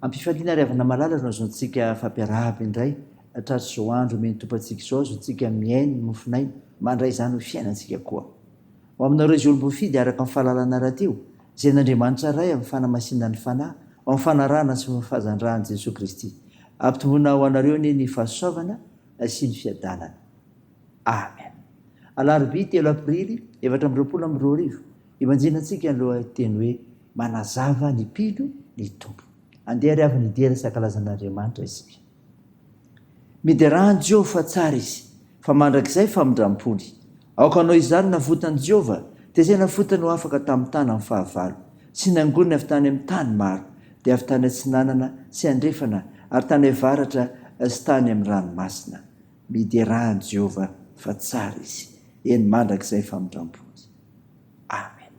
Ampifaliana riavana malala no zontsika fampiarahaba indray atraty zao andro meny tompatsika izao zontsika miainy Mofonaina mandray izany ho fiainantsika koa. Ho aminareo izy olom-bofidy araka amin'ny fahalalana radio izay n'Andriamanitra ray amin'ny fanamasinany fanahy ho amin'ny fanarahana sy fahazandrahan'i Jesosy Kristy. Ampitombona ho anareo ny fahasoavana sy ny fiadanana. Amen. Alarobia 3 Aprily 2022 imanjinantsika ny lohateny hoe manazava ny mpino ny tompo. Andeha ry avy ny dera sakalazan'Andriamanitra isika. Miderahany Jehovah fa tsara izy, fa mandrakizay famindram-pony. Aoka anao izany navotany Jehovah, dia izay navotany ho afaka tamin'ny tany amin'ny fahavalo, sy nangoniny avy tany amin'ny tany maro, dia avy tany atsinanana sy andrefana, ary tany avaratra sy tany amin'ny ranomasina. Miderahany Jehovah fa tsara izy, eny mandrakizay famindram-pony. Amen.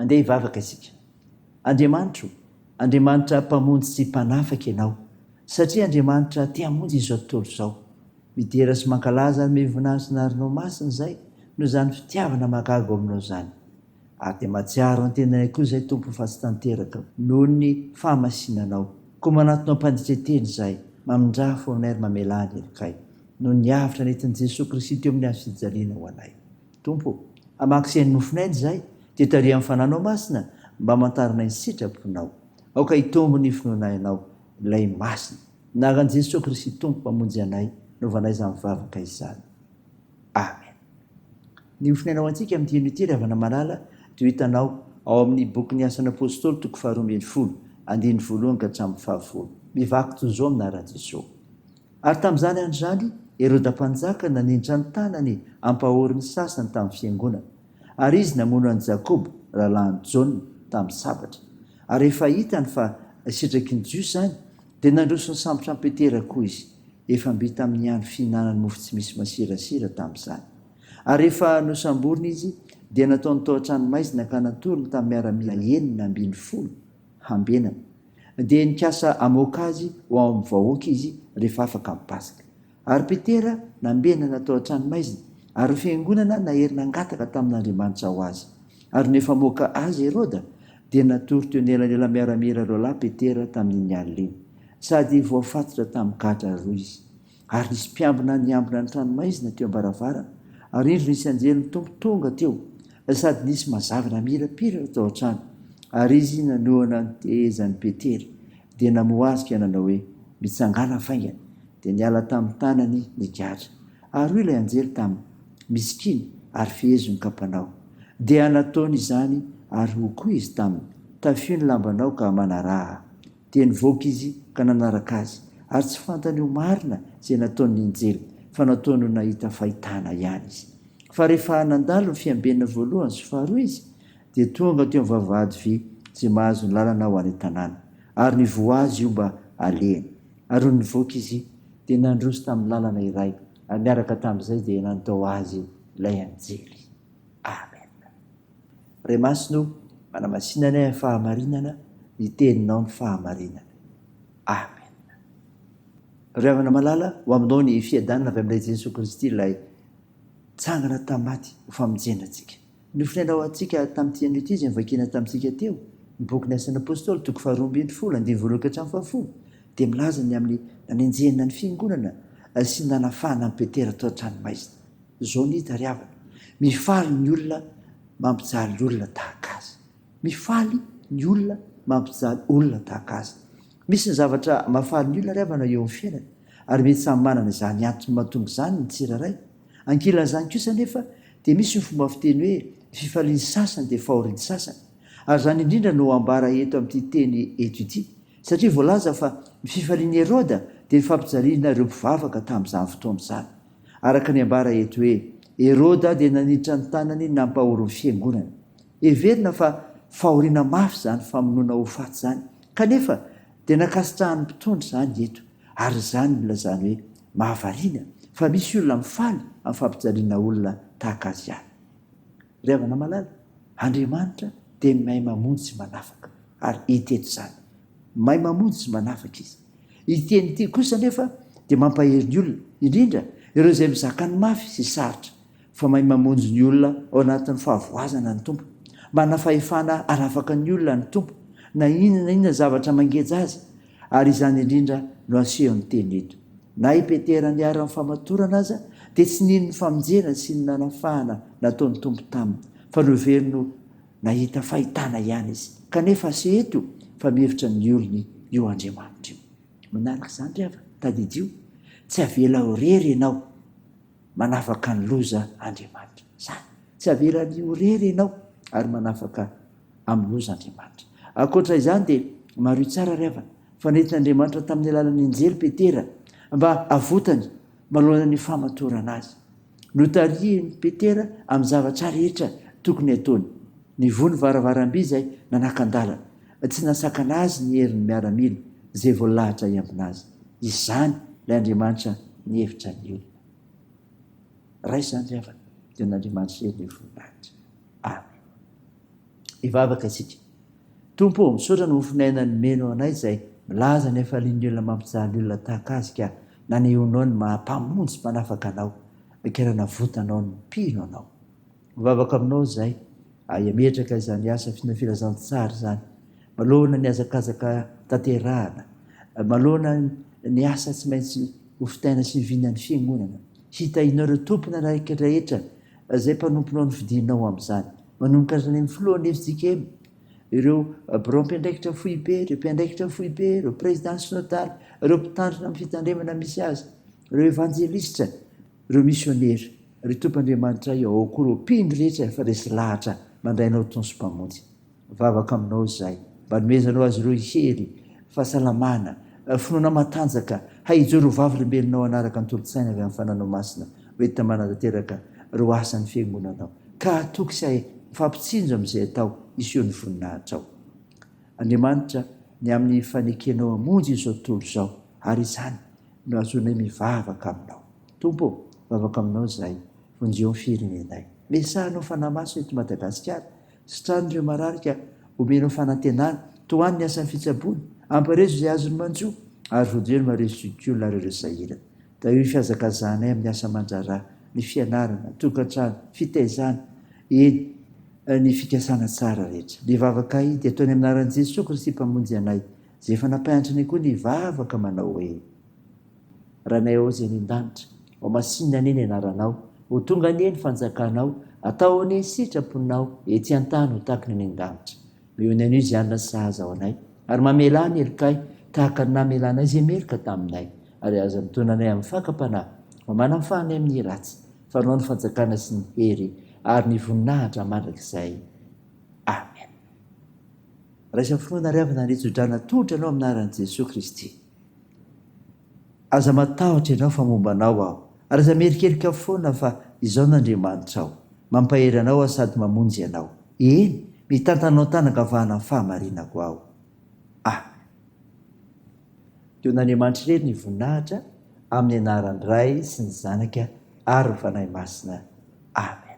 andeha hivavaka isika. Andriamanitra mpamonjy sy mpanafaka ianao, satria Andriamanitra tia hamonjy izao tontolo izao. Midera sy mankalaza ary mivoninahitra narinao masina izay no izany fitiavana mahagaga aminao izany. Ary dia mahatsiaro ny tenany koa izay Tompo fa tsy tanteraka noho ny fahamasinanao. Koa manatonao mpanditra teny izahay, mamindra foanay ary mamelany erikay no ny avitra nentin'i Jesosy Kristy teo amin'ny azo fijaliana ho anay. Tompo, hamakisen'ny Mofonaina izahay, dia taria amin'ny fananao masina mba mantarina ny sitraponao. Aoka hitombo ny finoanainao ilay masina. Naran'i Jesosy Kristy Tompo mpamonjy anay, novanay izany mivavaka izany. Amen. Ny ofinainao antsika amin'ity ity ravana malala dia hitanao ao amin'ny bokin'ny asan'ny apôstôly 2:12 andiny voalohany ka hatramin'ny 10. Mivaky toy izao aminaran'i Jesosy. Ary tamin'izany andro izany, Heroda mpanjaka nanindra ny tanany hampahory ny sasany tamin'ny fiangonana. Ary izy namono an'i Jakobo, rahalahiny Jaona, tamin'ny sabatra. Ary efa hitany fa sitraky ny Jiosy izany, dia nandroso ny sambotra ny Petera koa izy. Efa mbita amin'ny andro fihinanany mofo tsy misy masirasira tamin'izany. Ary efa nosamboriny izy, dia nataony tao an-tranomaizina ka natorony tamin'ny miaramila 910 hambenana. Dia nikasa amoaka azy ho amin'ny vahoaka izy rehefa afaka amin'ny Pasika. Ary Petera nambenana tao an-tranomaizina, ary fiangonana naherina angataka tamin'Andriamanitra ho azy. Ary nefa moaka azy Heroda, dia natory teo nelanela miaramila ireo lahy Petera tamin'iny alina iny, sady voafatotra tamin'ny gadra roa izy. Ary nisy mpiambina niambina ny tranomaizina teo ambaravarana, ary indro nisy anjely Tompo tonga teo, sady nisy mazavana mirapiratra tao an-trano. Ary izy nanohana ny tehezan'ny Petera, dia namoazika nanao hoe mitsangana faingana, dia niala tamin'ny tanany ny gadra. Ary hoy ilay anjely taminy, miskiny ary fiezo ny kapanao. Dia nataony izany ary ho koa izy taminy, tafio ny lambanao ka manaraha. Dia nivoaka izy ka nanaraka azy, ary tsy fantany ho marina izay nataony anjely, fa nataony ho nahita fahitana ihany izy. Fa rehefa nandalo ny fiambenana voalohany sy faharoa izy, dia tonga teo amin'ny vavahady vy izay mahazo ny lalana ho any an-tanàna, ary nivoa azy io mba alehany. Ary ho nivoaka izy dia nandroso tamin'ny lalana iray, ary niaraka tamin'izay dia nantao azy ilay anjely. Amen. Ray masino, manamasinanay amin'ny fahamarinana, ny teninao ny fahamarinana. Amen. Ravana malala ho aminao ny fiadanana avy amin'ilay Jesosy Kristy ilay tsangana tamaty ho famonjena antsika. Nofinainao antsika tamin'ity anio ity izay nivakina tamintsika teo, ny bokin'ny asan'ny apôstôly 2:12 andiny voalohany ka hatramin'ny 10, dia milaza ny amin'ny nanenjehana ny fiangonana sy nanafahana ny Petera tao an-tranomaizina. Izao ny hita ry havana, mifaly ny olona mampijaly olona tahaka azy. Mifaly ny olona mampijaly olona tahaka azy. Misy ny zavatra mahafaly ny olona ry havana eo amin'ny fiainana, ary mety samy manana izany antony mahatonga izany ny tsirairay. Ankilan'izany kosa nefa dia misy ny fomba fiteny hoe fifaliany sasany dia fahoriany sasany. Ary izany indrindra no ambara eto amin'ity teny eto ity, satria voalaza fa ny fifaliany Heroda dia fampijaliana ireo mpivavaka tamin'izany fotoana izany. Araka ny ambara eto hoe Heroda dia naniditra ny tanany nampahoro ny fiangonana. Heverina fa fahoriana mafy izany famonoana ho faty izany, kanefa dia nakasitrahan'ny mpitondra izany eto, ary izany milazany hoe mahavariana fa misy olona mifaly amin'ny fampijaliana olona tahaka azy ihany. Ry havana malala, Andriamanitra dia mahay mamonjy sy manafaka, ary iteto izany, mahay mamonjy sy manafaka izy. Iteny ity kosa nefa dia mampahery ny olona, indrindra ireo izay mizaka ny mafy sy sarotra, fa mahay mamonjy ny olona ao anatin'ny fahavoazana ny Tompo. Manana fahefana hanafaka ny olona ny Tompo, na inona zavatra mangeja azy, ary izany indrindra no asehon'ny teny eto. Na i Petera niara amin'ny famatorana aza, dia tsy nino ny famonjena sy ny nanafahana nataon'ny Tompo taminy, fa noverino nahita fahitana ihany izy. Kanefa aseheto fa mihevitra ny olony io Andriamanitra io. Manaraka izany ry havana, tadidio, tsy avela horery ianao manafaka ny loza Andriamanitra. Zany, tsy avela ny horery ianao ary manafaka amin'ny loza Andriamanitra. Ankoatra izany dia maro tsara ry havana, fa nentin'Andriamanitra tamin'ny alalan'ny anjely Petera mba avotany manoloana ny famatorana azy. Notarihiny Petera amin'ny zavatra rehetra tokony ataony. Nivony varavaram-by izay nanaka-ndalana, tsy nasakana azy ny herin'ny miaramila izay voalahatra iambinazy. Izany ilay Andriamanitra nihevitra ny olona. Ray izany ry havana, dia n'Andriamanitra hery ny voninahitra. Amen. ivavaka isika. Tompo, misaotra no Mofonaina ny meno anay izay milaza ny efalian'ny olona mampijaly olona tahaka azy ka naneonao ny mampamonjy manafaka anao kera navotanao ny mpino anao. Mivavaka aminao izay ametraka izany asa filazantsara izany, malohana ny azakazaka tanterahana, malohana ny asa tsy maintsy hofitaina sy nyvinany fiangonana. Hitainao ireo tompona rehetra izay mpanomponao ny fidinao amin'izany, manomboka hatrany amin'ny filohan'ny FJKM, ireo birao mpiandraikitra foibe, ireo mpiandraikitra foibe, ireo président synodal, ireo mpitandrina amin'ny fitandremana misy azy, ireo evangelista, ireo missionnaire, ireo tompoandriamanitra io, ao koa ireo mpino rehetra efa resy lahatra mandrainao tonso-mpamonjy. Vavaka aminao izay, mba nomezanao azy ireo hery, fahasalamana, finoana matanjaka, haijoro vavy olombelonao anaraka ny tolotsaina avy amin'ny fananao masina, hoentina manatanteraka ireo asan'ny fiangonanao. Ka toky sy fampitsinjo amin'izay atao iseho ny voninahitra ao. Andriamanitra ny amin'ny fanekenao hamonjy izao tontolo izao, ary izany no azonay mivavaka aminao. Tompo, vavaka aminao izay, vonjeo ny firenenay. Mesahanao fanamaso eto Madagasikara, sy tranon'ireo mararika omenao fanantenana, toany ny asan'ny fitsaboana, amparezo izay azony manjo, ary vonjeo ny marezokiolona ary ireo sahirana. Da io fiazakazanay amin'ny asa mandrara, ny fianarana, tokantrano, fitaizana, ny fikasana tsara rehetra. Ny vavaka dia ataony amin'ny anaran'i Jesosy Kristy mpamonjy anay, izay efa nampahantrany koa ny vavaka manao hoe: ranay ao izay ny an-danitra, ao masinina anie ny anaranao, ho tonga anie ny fanjakanao, atao anie ny sitraponao, ety an-tany ho tahaka ny an-danitra. Eo ny anio izay anona sahaza ao anay, ary mamela ny elikay tahaka ny namelanay izay meloka taminay, ary aza mitonanay amin'ny fakapanahy, manamfahanay amin'ny ratsy, fanao ny fanjakana sy ny hery, ary ny voninahitra mandrakizay. Amen. Raisa finoana riavana nitsodrana totra anao amin'ny anaran'i Jesosy Kristy. Aza matahotra ianao fa momba anao aho, ary aza merikerika foana fa izao n'Andriamanitra ao, mampahery anao sady mamonjy anao. Eny, mitantanao tanangavahana amin'ny fahamarinako aho. Amen. Teo n'Andriamanitra irery ny voninahitra, amin'ny anaran'ny Ray sy ny Zanaka ary ny Fanahy Masina. Amen.